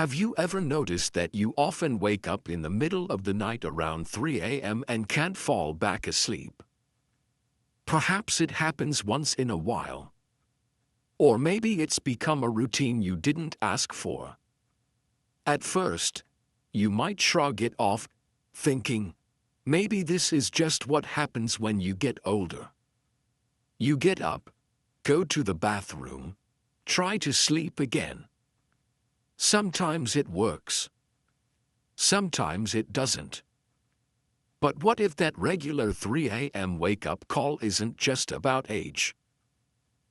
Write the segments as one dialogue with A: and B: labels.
A: Have you ever noticed that you often wake up in the middle of the night around 3 a.m. and can't fall back asleep? Perhaps it happens once in a while. Or maybe it's become a routine you didn't ask for. At first, you might shrug it off, thinking, maybe this is just what happens when you get older. You get up, go to the bathroom, try to sleep again. Sometimes it works. Sometimes it doesn't. But what if that regular 3 a.m. wake-up call isn't just about age?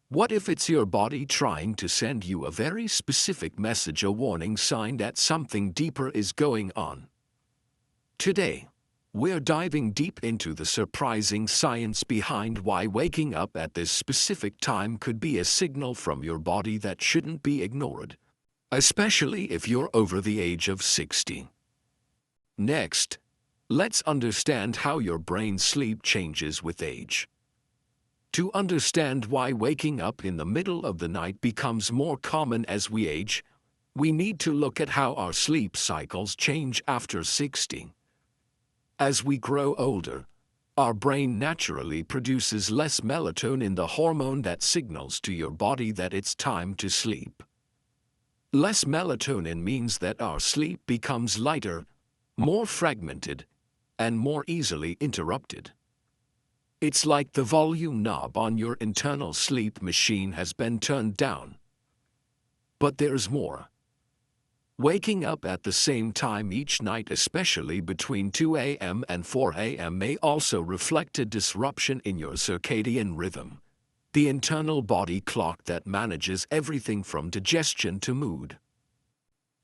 A: What if it's your body trying to send you a very specific message, a warning sign that something deeper is going on? Today, we're diving deep into the surprising science behind why waking up at this specific time could be a signal from your body that shouldn't be ignored, especially if you're over the age of 60. Next, let's understand how your brain's sleep changes with age. To understand why waking up in the middle of the night becomes more common as we age, we need to look at how our sleep cycles change after 60. As we grow older, our brain naturally produces less melatonin, the hormone that signals to your body that it's time to sleep. Less melatonin means that our sleep becomes lighter, more fragmented, and more easily interrupted. It's like the volume knob on your internal sleep machine has been turned down. But there's more. Waking up at the same time each night, especially between 2 a.m. and 4 a.m., may also reflect a disruption in your circadian rhythm, the internal body clock that manages everything from digestion to mood.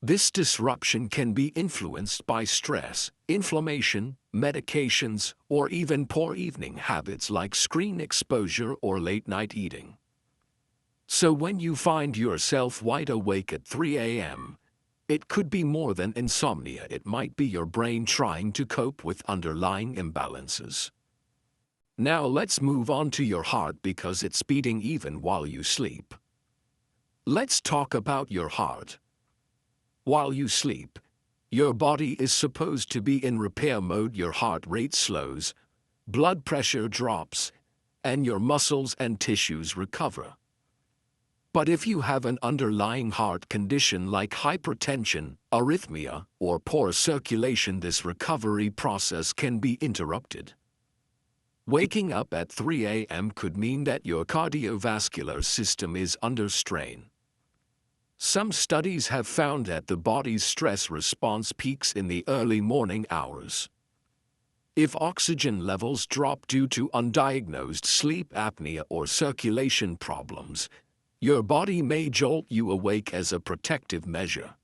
A: This disruption can be influenced by stress, inflammation, medications, or even poor evening habits like screen exposure or late-night eating. So when you find yourself wide awake at 3 a.m., it could be more than insomnia. It might be your brain trying to cope with underlying imbalances. Now let's move on to your heart, because it's beating even while you sleep. Let's talk about your heart. While you sleep, your body is supposed to be in repair mode. Your heart rate slows, blood pressure drops, and your muscles and tissues recover. But if you have an underlying heart condition like hypertension, arrhythmia, or poor circulation, this recovery process can be interrupted. Waking up at 3 a.m. could mean that your cardiovascular system is under strain. Some studies have found that the body's stress response peaks in the early morning hours. If oxygen levels drop due to undiagnosed sleep apnea or circulation problems, your body may jolt you awake as a protective measure.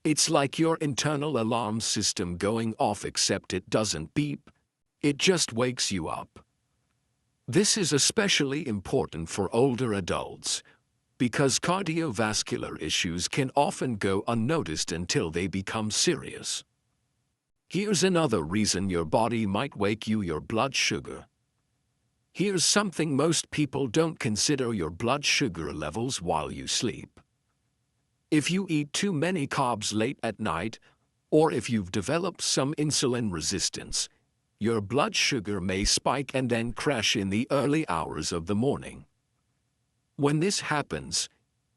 A: It's like your internal alarm system going off, except it doesn't beep, it just wakes you up. This is especially important for older adults, because cardiovascular issues can often go unnoticed until they become serious. Here's another reason your body might wake you: your blood sugar. Here's something most people don't consider: your blood sugar levels while you sleep. If you eat too many carbs late at night, or if you've developed some insulin resistance, your blood sugar may spike and then crash in the early hours of the morning. When this happens,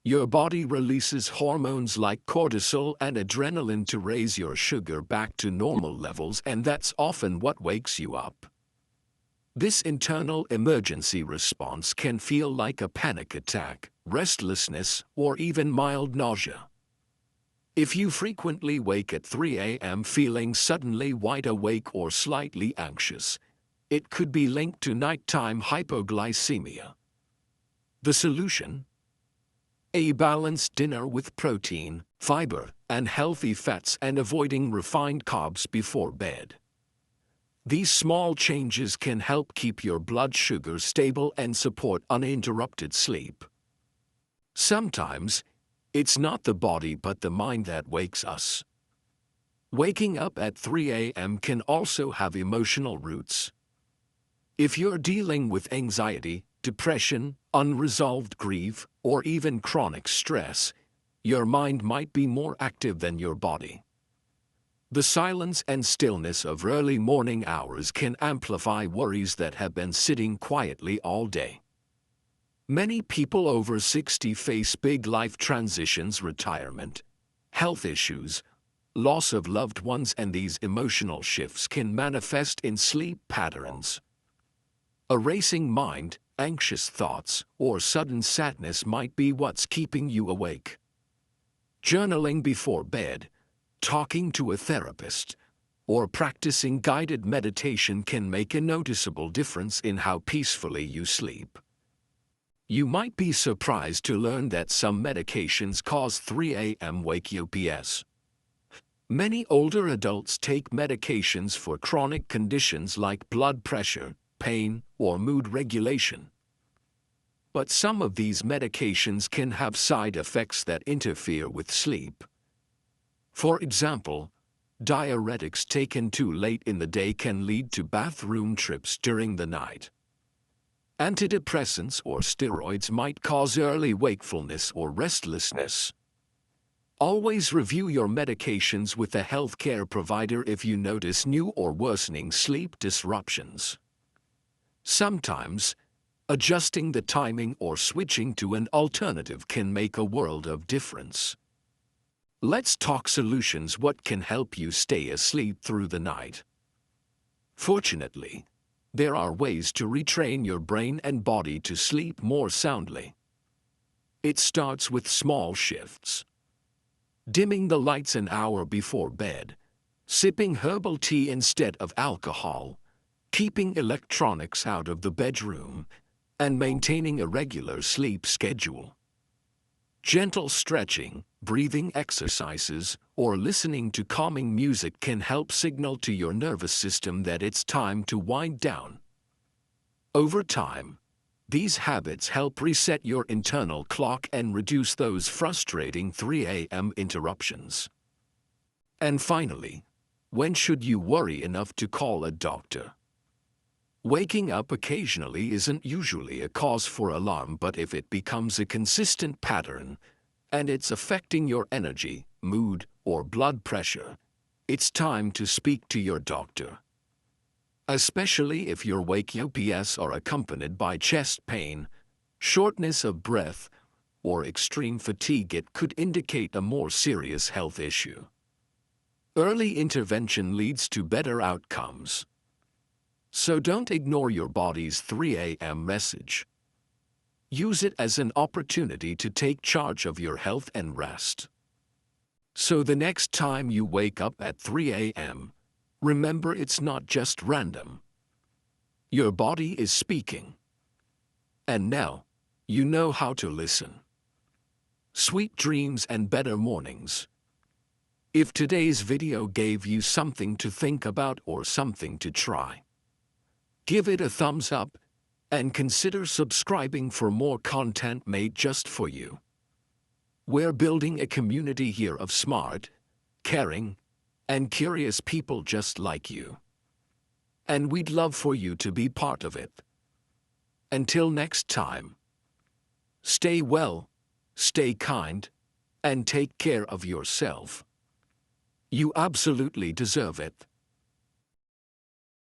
A: your body releases hormones like cortisol and adrenaline to raise your sugar back to normal levels, and that's often what wakes you up. This internal emergency response can feel like a panic attack, restlessness, or even mild nausea. If you frequently wake at 3 a.m. feeling suddenly wide awake or slightly anxious, it could be linked to nighttime hypoglycemia. The solution? A balanced dinner with protein, fiber, and healthy fats, and avoiding refined carbs before bed. These small changes can help keep your blood sugar stable and support uninterrupted sleep. Sometimes, it's not the body but the mind that wakes us. Waking up at 3 a.m. can also have emotional roots. If you're dealing with anxiety, depression, unresolved grief, or even chronic stress, your mind might be more active than your body. The silence and stillness of early morning hours can amplify worries that have been sitting quietly all day. Many people over 60 face big life transitions, retirement, health issues, loss of loved ones, and these emotional shifts can manifest in sleep patterns. A racing mind, anxious thoughts, or sudden sadness might be what's keeping you awake. Journaling before bed, talking to a therapist, or practicing guided meditation can make a noticeable difference in how peacefully you sleep. You might be surprised to learn that some medications cause 3 a.m. wakeups. Many older adults take medications for chronic conditions like blood pressure, pain, or mood regulation. But some of these medications can have side effects that interfere with sleep. For example, diuretics taken too late in the day can lead to bathroom trips during the night. Antidepressants or steroids might cause early wakefulness or restlessness. Always review your medications with a healthcare provider if you notice new or worsening sleep disruptions. Sometimes, adjusting the timing or switching to an alternative can make a world of difference. Let's talk solutions. What can help you stay asleep through the night? Fortunately, there are ways to retrain your brain and body to sleep more soundly. It starts with small shifts. Dimming the lights an hour before bed, sipping herbal tea instead of alcohol, keeping electronics out of the bedroom, and maintaining a regular sleep schedule. Gentle stretching, breathing exercises, or listening to calming music can help signal to your nervous system that it's time to wind down. Over time, these habits help reset your internal clock and reduce those frustrating 3 a.m. interruptions. And finally, when should you worry enough to call a doctor? Waking up occasionally isn't usually a cause for alarm, but if it becomes a consistent pattern, and it's affecting your energy, mood, or blood pressure, it's time to speak to your doctor. Especially if your wakeups are accompanied by chest pain, shortness of breath, or extreme fatigue, it could indicate a more serious health issue. Early intervention leads to better outcomes. So don't ignore your body's 3 a.m. message. Use it as an opportunity to take charge of your health and rest. So the next time you wake up at 3 a.m., remember it's not just random. Your body is speaking. And now, you know how to listen. Sweet dreams and better mornings. If today's video gave you something to think about or something to try, give it a thumbs up and consider subscribing for more content made just for you. We're building a community here of smart, caring, and curious people just like you. And we'd love for you to be part of it. Until next time, stay well, stay kind, and take care of yourself. You absolutely deserve it.